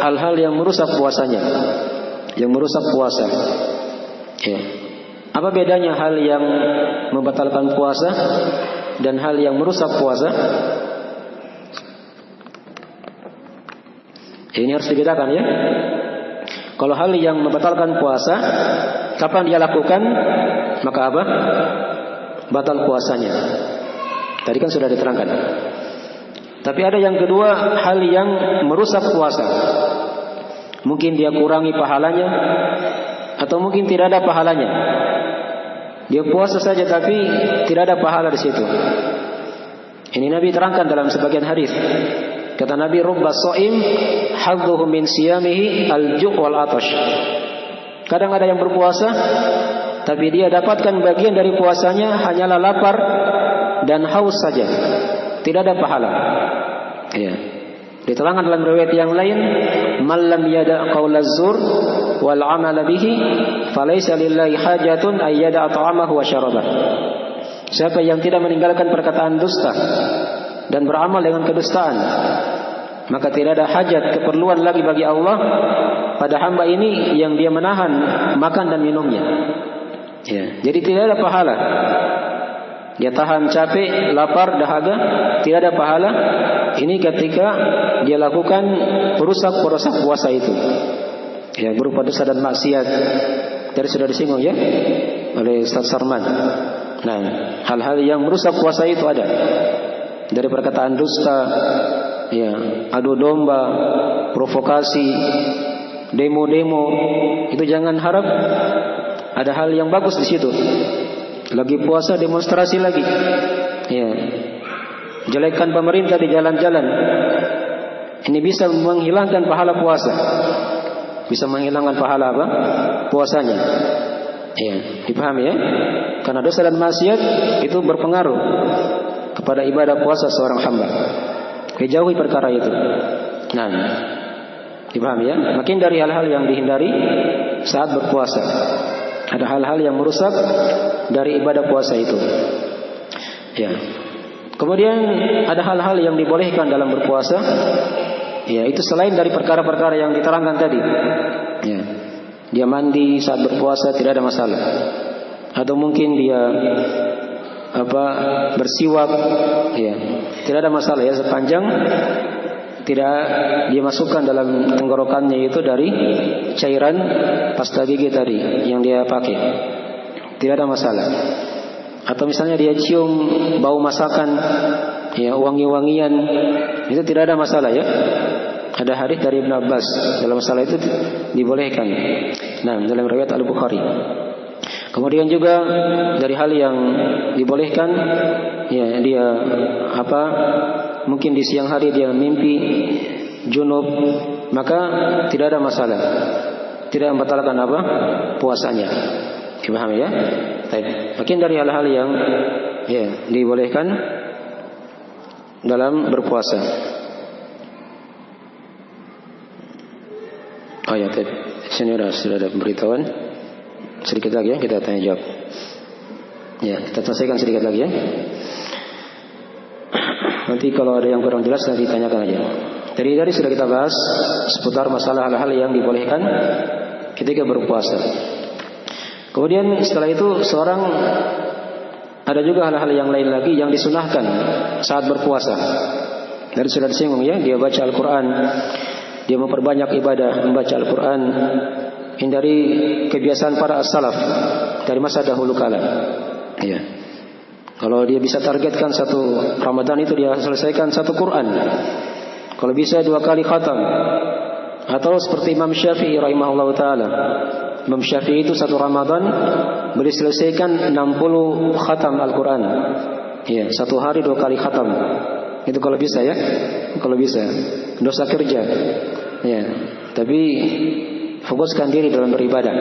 hal-hal yang merusak puasanya, yang merusak puasa. Ya. Apa bedanya hal yang membatalkan puasa dan hal yang merusak puasa? Ini harus dibedakan ya. Kalau hal yang membatalkan puasa, kapan dia lakukan, maka apa? Batal puasanya. Tadi kan sudah diterangkan. Tapi ada yang kedua, hal yang merusak puasa. Mungkin dia kurangi pahalanya, atau mungkin tidak ada pahalanya. Dia puasa saja tapi tidak ada pahala di situ. Ini Nabi terangkan dalam sebagian hadis. Kata Nabi, rubba shaim hadduhu min siyamihi al-ju' wal atash. Kadang ada yang berpuasa tapi dia dapatkan bagian dari puasanya hanyalah lapar dan haus saja. Tidak ada pahala. Ya. Diterangkan dalam riwayat yang lain, man lam yada' qaulaz zur wal 'amala bihi falaysa lillahi hajatun ay yada'a ta'amahu wa syarabah. Siapa yang tidak meninggalkan perkataan dusta dan beramal dengan kedustaan, maka tidak ada hajat keperluan lagi bagi Allah pada hamba ini yang dia menahan makan dan minumnya. Ya, jadi tidak ada pahala. Dia tahan capek, lapar, dahaga, tidak ada pahala. Ini ketika dia lakukan perusak puasa itu. Ya, berupa dosa dan maksiat. Dari sudah disinggung ya oleh Ustaz Sarman. Nah, hal-hal yang merusak puasa itu ada. Dari perkataan dusta, ya, adu domba, provokasi, demo-demo, itu jangan harap ada hal yang bagus di situ. Lagi puasa demonstrasi lagi, ya, jelekkan pemerintah di jalan-jalan. Ini bisa menghilangkan pahala puasa, bisa menghilangkan pahala apa? Puasanya. Ya, dipahami ya? Karena dosa dan maksiat itu berpengaruh kepada ibadah puasa seorang hamba. Jauhi perkara itu. Nah, dipahami ya? Makin dari hal-hal yang dihindari saat berpuasa. Ada hal-hal yang merusak dari ibadah puasa itu. Ya. Kemudian ada hal-hal yang dibolehkan dalam berpuasa. Ya, itu selain dari perkara-perkara yang diterangkan tadi. Ya. Dia mandi saat berpuasa tidak ada masalah. Atau mungkin dia bersiwak, ya, tidak ada masalah ya, sepanjang tidak dia masukkan dalam tenggorokannya itu dari cairan pasta gigi tadi yang dia pakai, tidak ada masalah. Atau misalnya dia cium bau masakan, ya, wangi-wangian, itu tidak ada masalah ya. Ada hadis dari Ibn Abbas dalam masalah itu dibolehkan. Nah, dalam riwayat Al-Bukhari. Kemudian juga dari hal yang dibolehkan, ya, dia mungkin di siang hari dia mimpi junub, maka tidak ada masalah, tidak membatalkan puasanya. Dipahami ya? Baik. Makin dari hal-hal yang ya dibolehkan dalam berpuasa. Oh ya, sini sudah ada pemberitahuan. Sedikit lagi ya, kita tanya jawab. Ya, kita selesaikan sedikit lagi ya. Nanti kalau ada yang kurang jelas nanti tanyakan aja. Dari sudah kita bahas seputar masalah hal-hal yang dibolehkan ketika berpuasa. Kemudian setelah itu seorang ada juga hal-hal yang lain lagi yang disunahkan saat berpuasa. Dari sudah disinggung ya, dia baca Al-Quran, dia memperbanyak ibadah, membaca Al-Quran. Hindari kebiasaan para as-salaf dari masa dahulu kala. Ya. Kalau dia bisa targetkan satu Ramadan itu dia selesaikan satu Quran. Kalau bisa 2 kali khatam. Atau seperti Imam Syafi'i rahimahullah ta'ala. Imam Syafi'i itu satu Ramadan beliau selesaikan 60 khatam Al-Quran. Ya, satu hari 2 kali khatam. Itu kalau bisa ya. Kalau bisa. Dosa kerja. Ya, tapi fokuskan diri dalam beribadah.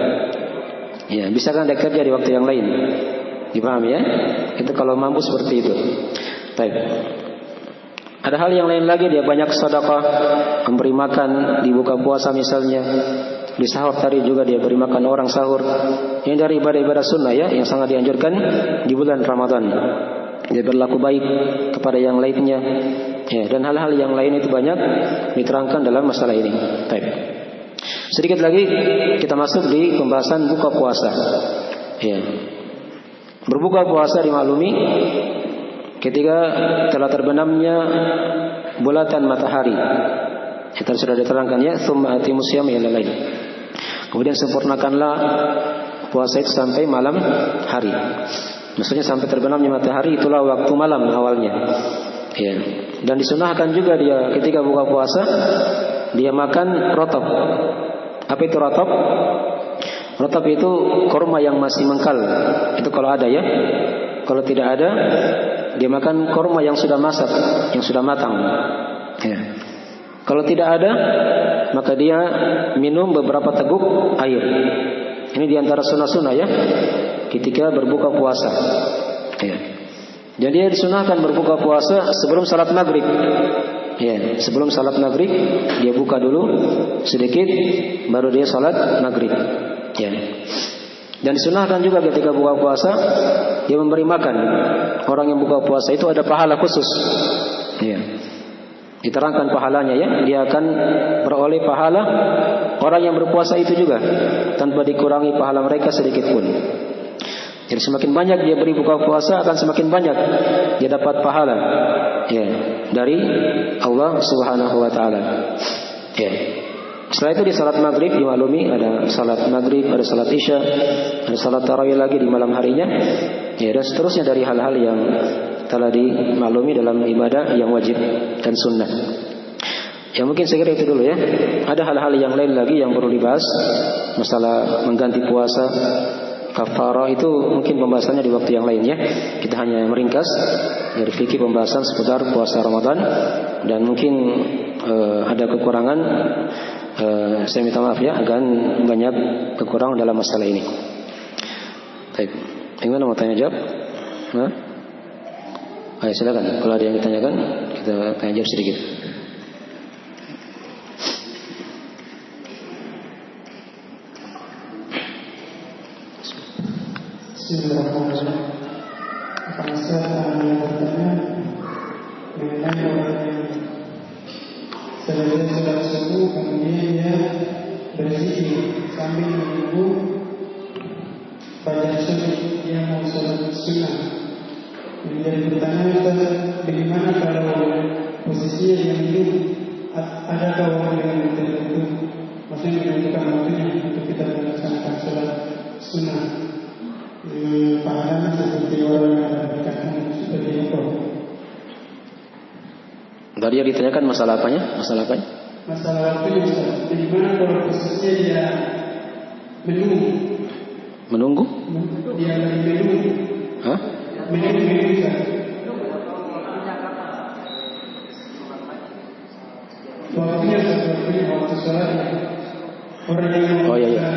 Ya, bisa kan ada kerja di waktu yang lain. Dipahami ya? Itu kalau mampu seperti itu. Baik. Ada hal yang lain lagi, dia banyak sedekah, memberi makan di buka puasa misalnya. Di sahur tadi juga dia beri makan orang sahur. Yang dari ibadah-ibadah sunnah ya, yang sangat dianjurkan di bulan Ramadan. Dia berlaku baik kepada yang lainnya. Ya, dan hal-hal yang lain itu banyak diterangkan dalam masalah ini. Baik. Sedikit lagi kita masuk di pembahasan buka puasa. Ya. Berbuka puasa dimaklumi ketika telah terbenamnya bulatan matahari. Kita sudah diterangkan ya, tsumma atimus syiyam ila lail. Kemudian sempurnakanlah puasa itu sampai malam hari. Maksudnya sampai terbenamnya matahari itulah waktu malam awalnya. Ya. Dan disunahkan juga dia ketika buka puasa dia makan rotab. Apa itu rotab? Rotab itu korma yang masih mengkal. Itu kalau ada ya. Kalau tidak ada, dia makan korma yang sudah masak, yang sudah matang. Ya. Kalau tidak ada, maka dia minum beberapa teguk air. Ini diantara sunnah-sunnah ya, ketika berbuka puasa. Ya. Jadi dia disunahkan berbuka puasa sebelum salat maghrib. Ya, sebelum salat maghrib dia buka dulu sedikit, baru dia salat maghrib. Ya. Dan disunahkan juga ketika buka puasa dia memberi makan. Orang yang buka puasa itu ada pahala khusus. Ya. Diterangkan pahalanya ya, dia akan beroleh pahala orang yang berpuasa itu juga tanpa dikurangi pahala mereka sedikit pun. Jadi semakin banyak dia beri buka puasa akan semakin banyak dia dapat pahala ya dari Allah Subhanahu wa taala. Ya. Setelah itu di salat maghrib dimaklumi ada salat maghrib, ada salat isya, ada salat tarawih lagi di malam harinya. Ya, dan seterusnya dari hal-hal yang telah dimaklumi dalam ibadah yang wajib dan sunnah. Ya mungkin saya kira itu dulu ya. Ada hal-hal yang lain lagi yang perlu dibahas. Masalah mengganti puasa, kafarah itu mungkin pembahasannya di waktu yang lain ya. Kita hanya meringkas dari fikih pembahasan seputar puasa Ramadan. Dan mungkin ada kekurangan, saya minta maaf ya, agak banyak kekurangan dalam masalah ini. Baik, gimana mau tanya jawab? Nah? Ayo silakan. Kalau ada yang ditanyakan, kita tanya jawab sedikit. Bismillahirrahmanirrahim. Akan saya bertanya mengenai orang yang selesai sholat subuh kemudian dia berzikir sambil menunggu fajar subuh dia mau sholat sunnah. Kemudian bertanya bagaimana kalau posisinya yang minum, adakah waktu yang tertentu, maksudnya menentukan waktunya untuk kita melaksanakan sholat sunnah? Pahala seperti orang yang mendapatkan seperti itu. Tadi yang ditanyakan masalah apanya? Masalah apanya? Masalah waktunya Ustaz. Bagaimana kalau posisinya dia menunggu? Menunggu? Dia lagi menunggu. Hah? Menunggu Ustaz. Waktunya seperti waktu sholat. Orang yang oh iya.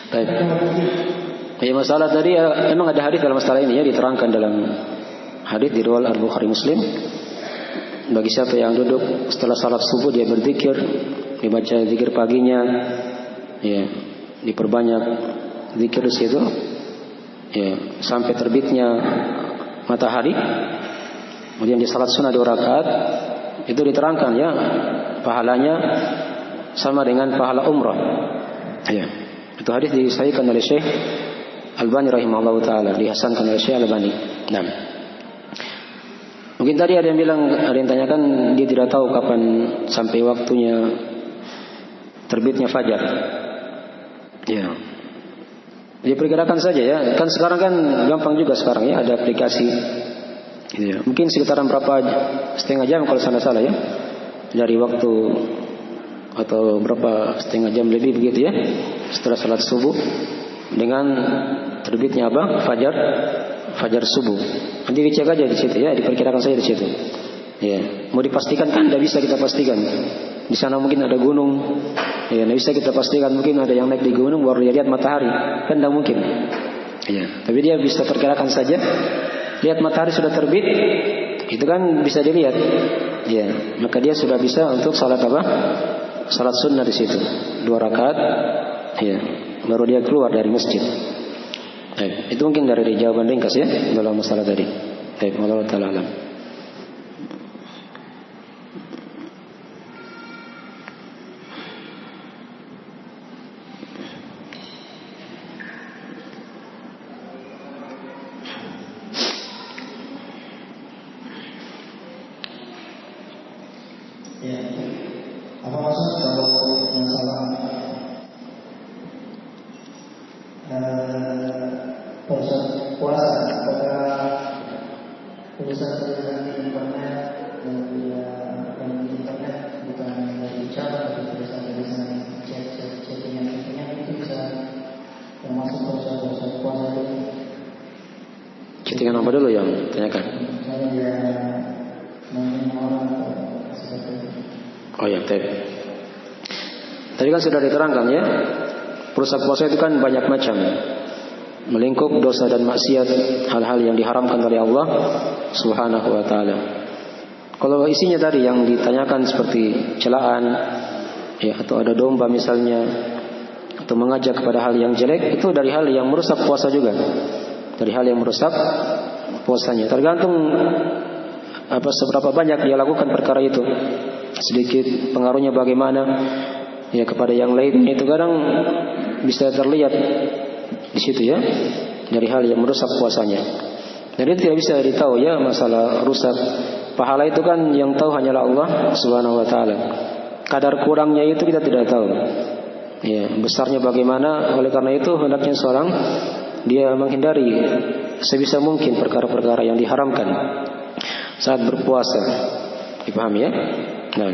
Baik. Ya masalah tadi emang ada hadis dalam masalah ini ya, diterangkan dalam hadis di riwayat Al-Bukhari Muslim. Bagi siapa yang duduk setelah salat subuh dia berzikir, dibaca zikir paginya, ya, diperbanyak zikir di situ, ya, sampai terbitnya matahari. Kemudian di salat sunnah 2 rakaat itu diterangkan ya, pahalanya sama dengan pahala umrah. Ya. Itu hadis disahihkan oleh Syekh Albani rahimahullah taala, dihasankan oleh Syekh Albani. Nah. Mungkin tadi ada yang bilang, ada yang tanyakan dia tidak tahu kapan sampai waktunya terbitnya fajar. Ya. Diperkirakan saja ya. Kan sekarang kan gampang juga sekarang ya, ada aplikasi. Gitu ya. Mungkin sekitaran berapa setengah jam kalau salah ya. Dari waktu atau berapa setengah jam lebih begitu ya. Setelah salat subuh dengan terbitnya apa? Fajar subuh. Nanti dicek aja di situ ya, diperkirakan saja di situ. Ya, mau dipastikan kan tidak bisa kita pastikan. Di sana mungkin ada gunung. Ya, tidak bisa kita pastikan, mungkin ada yang naik di gunung baru dia lihat matahari. Kan tidak mungkin. Ya, tapi dia bisa perkirakan saja. Lihat matahari sudah terbit, itu kan bisa dilihat. Ya, maka dia sudah bisa untuk salat apa? Salat sunnah di situ. 2 rakaat. Ya, baru dia keluar dari masjid. Baik, itu mungkin dari jawaban ringkas ya dalam masalah tadi. Baik, wallahu taala alam. Ya, apa maksud kalau masalah puasa apakah tulisan di internet dan di internet bukan dari ucapan tapi tulisan chattingan itu bisa termasuk puasa itu? Chattingan apa dulu yang tanyakan? Saya ya nanya orang seperti itu. Oh ya, tadi kan sudah diterangkan ya. Perusak puasa itu kan banyak macam, melingkup dosa dan maksiat, hal-hal yang diharamkan oleh Allah Subhanahu wa taala. Kalau isinya tadi yang ditanyakan seperti celaan ya, atau ada domba misalnya, atau mengajak kepada hal yang jelek, itu dari hal yang merusak puasa juga. Dari hal yang merusak puasanya. Tergantung seberapa banyak dia lakukan perkara itu. Sedikit pengaruhnya bagaimana ya kepada yang lain, itu kadang bisa terlihat di situ ya, dari hal yang merusak puasanya. Dan itu tidak bisa ditahu ya, masalah rusak pahala itu kan yang tahu hanyalah Allah Subhanahu wa taala. Kadar kurangnya itu kita tidak tahu. Ya, besarnya bagaimana. Oleh karena itu hendaknya seorang dia menghindari sebisa mungkin perkara-perkara yang diharamkan saat berpuasa. Dipahami ya? Nah,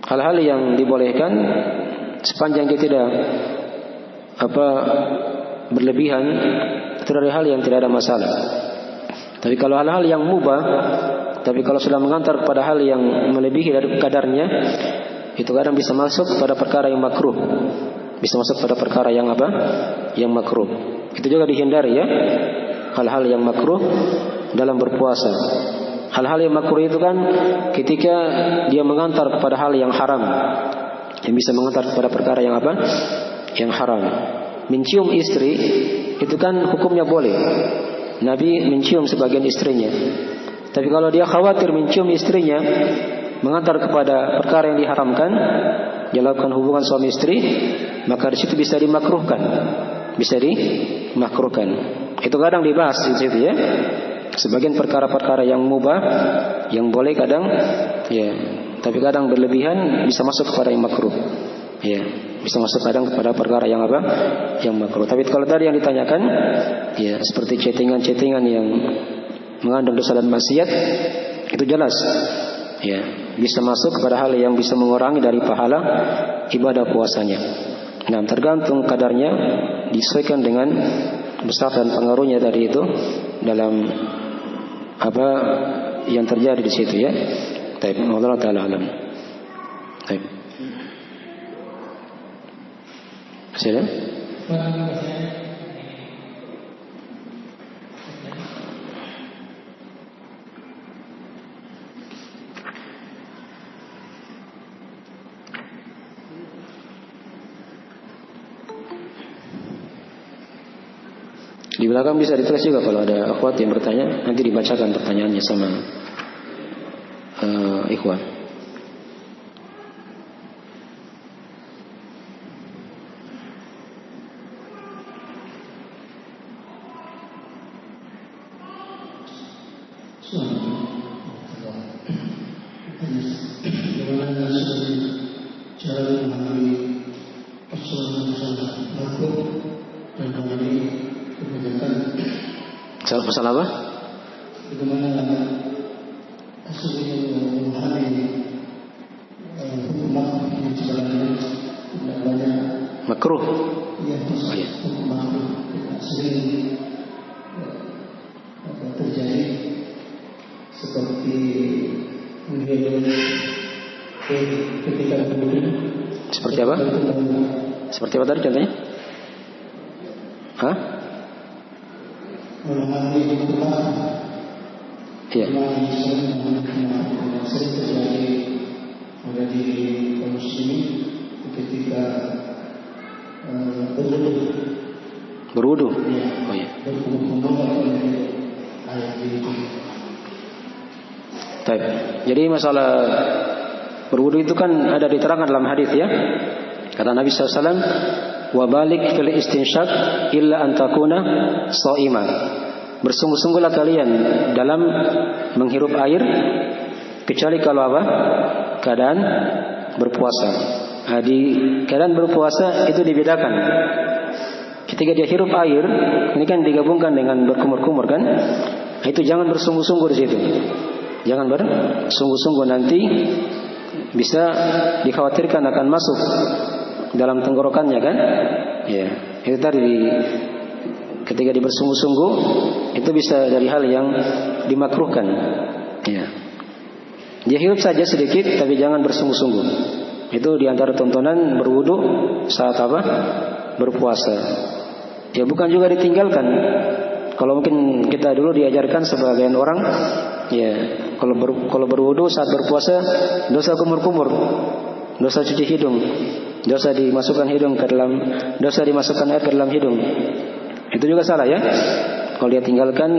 hal-hal yang dibolehkan sepanjang dia tidak berlebihan, itu dari hal yang tidak ada masalah. Tapi kalau hal-hal yang mubah, tapi kalau sudah mengantar kepada hal yang melebihi dari kadarnya, itu kadang bisa masuk pada perkara yang makruh. Bisa masuk pada perkara yang yang makruh. Itu juga dihindari ya, hal-hal yang makruh dalam berpuasa. Hal-hal yang makruh itu kan ketika dia mengantar kepada hal yang haram, yang bisa mengantar kepada perkara yang yang haram. Mencium istri itu kan hukumnya boleh. Nabi mencium sebagian istrinya. Tapi kalau dia khawatir mencium istrinya mengantar kepada perkara yang diharamkan, dia lakukan hubungan suami istri, maka di situ bisa dimakruhkan. Bisa dimakruhkan. Itu kadang dibahas di situ ya. Sebagian perkara-perkara yang mubah, yang boleh kadang ya, tapi kadang berlebihan bisa masuk kepada yang makruh. Ya, bisa masuk kadang kepada perkara yang yang makruh. Tapi kalau tadi yang ditanyakan ya, seperti chattingan-chattingan yang mengandung dosa dan maksiat, itu jelas ya, bisa masuk kepada hal yang bisa mengurangi dari pahala ibadah puasanya. Nah, tergantung kadarnya, disesuaikan dengan besar dan pengaruhnya tadi itu dalam yang terjadi di situ ya. Baik, Allah taala alam. Baik. Silakan. Di belakang bisa ditulis juga kalau ada akhwat yang bertanya, nanti dibacakan pertanyaannya sama ikhwan. Bagaimana cara memahami persoalan-persoalan makhluk dan mengenai kebijakan? Masalah apa? Bagaimana aslinya memahami hukum makhluk yang sebenarnya tidak banyak makruh. Yang hukum makhluk tidak sering terjadi seperti menghilang ketika kemudian. Seperti apa? Seperti apa tadi contohnya? Hah? Memahami hukum makhluk. Iya. Sering terjadi pada diri kaum muslimin ketika berwudu. Ya. Oh iya. Jadi masalah berwudu itu kan ada diterangkan dalam hadis ya. Kata Nabi SAW, wa balik fil istinshaq illa an takuna sha'ima. Bersungguh-sungguhlah kalian dalam menghirup air kecuali kalau apa? Keadaan berpuasa. Di keadaan berpuasa itu dibedakan. Ketika dia hirup air, ini kan digabungkan dengan berkumur-kumur kan? Itu jangan bersungguh-sungguh di situ. Jangan bersungguh-sungguh, nanti bisa dikhawatirkan akan masuk dalam tenggorokannya kan? Ya, itu tadi ketika dia bersungguh-sungguh itu bisa dari hal yang dimakruhkan. Ya. Dia hirup saja sedikit tapi jangan bersungguh-sungguh. Itu diantara tontonan berwudu saat apa? Berpuasa. Ya bukan juga ditinggalkan. Kalau mungkin kita dulu diajarkan sebagian orang, ya kalau berwudu saat berpuasa dosa kumur-kumur, dosa cuci hidung, dosa dimasukkan hidung ke dalam, dosa dimasukkan air ke dalam hidung. Itu juga salah ya. Kalau dia tinggalkan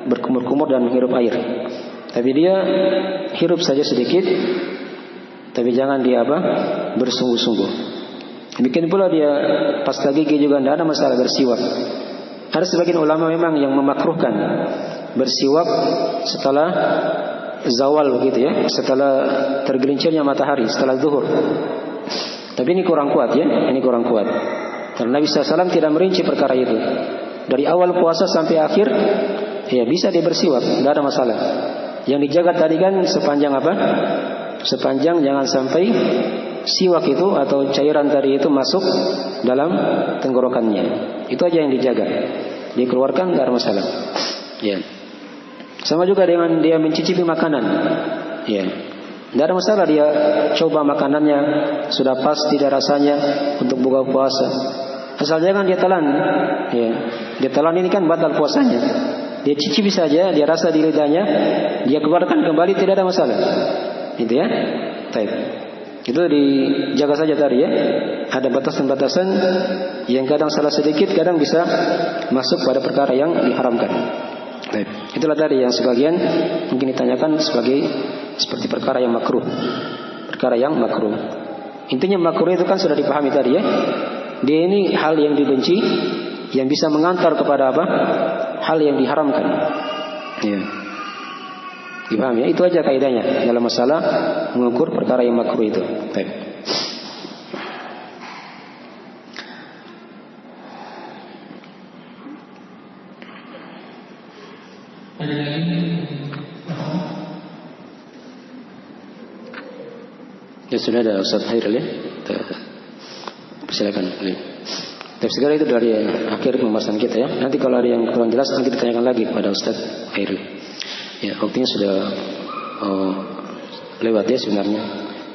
berkumur-kumur dan menghirup air. Tapi dia hirup saja sedikit, tapi jangan dia apa? Bersungguh-sungguh. Demikian pula dia pasta gigi juga tidak ada masalah bersiwak. Ada sebagian ulama memang yang memakruhkan bersiwak setelah zawal begitu ya, setelah tergelincirnya matahari, setelah zuhur. Tapi ini kurang kuat ya, ini kurang kuat. Karena Nabi SAW tidak merinci perkara itu. Dari awal puasa sampai akhir, ya bisa dia bersiwak, tidak ada masalah. Yang dijaga tadi kan sepanjang apa? Sepanjang jangan sampai siwak itu atau cairan tadi itu masuk dalam tenggorokannya. Itu aja yang dijaga. Dikeluarkan tidak ada masalah. Ya. Sama juga dengan dia mencicipi makanan. Ya. Tidak ada masalah dia coba makanannya sudah pas tidak rasanya untuk buka puasa. Asal jangan dia telan. Ya. Dia telan ini kan batal puasanya. Dia cicipi saja, dia rasa di lidahnya, dia keluarkan kembali tidak ada masalah. Itu ya. Baik. Itu dijaga saja tadi ya. Ada batasan-batasan yang kadang salah sedikit, kadang bisa masuk pada perkara yang diharamkan. Baik. Itulah tadi yang sebagian mungkin ditanyakan sebagai seperti perkara yang makruh. Perkara yang makruh. Intinya makruh itu kan sudah dipahami tadi ya. Dia ini hal yang dibenci yang bisa mengantar kepada apa? Hal yang diharamkan. Ya. Dipahami ya? Itu aja kaidahnya dalam masalah mengukur perkara yang makruh itu. Baik. Ada lagi? Ya sudah ada Ustaz Hairil ya. Silakan. Tapi segala itu dari akhir pembahasan kita ya. Nanti kalau ada yang kurang jelas nanti ditanyakan lagi kepada Ustaz Hairil. Ya, waktunya sudah lewat ya sebenarnya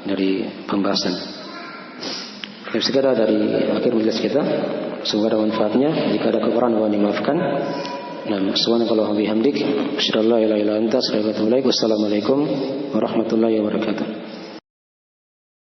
dari pembahasan. Tapi segala dari akhir majelis kita. Semoga ada manfaatnya. Jika ada kekurangan mohon dimaafkan. Nah, subhanakallahumma wa bihamdik, asyhadu an la ilaha illa anta, astaghfiruka wa atubu ilaik. Wassalamualaikum warahmatullahi wabarakatuh.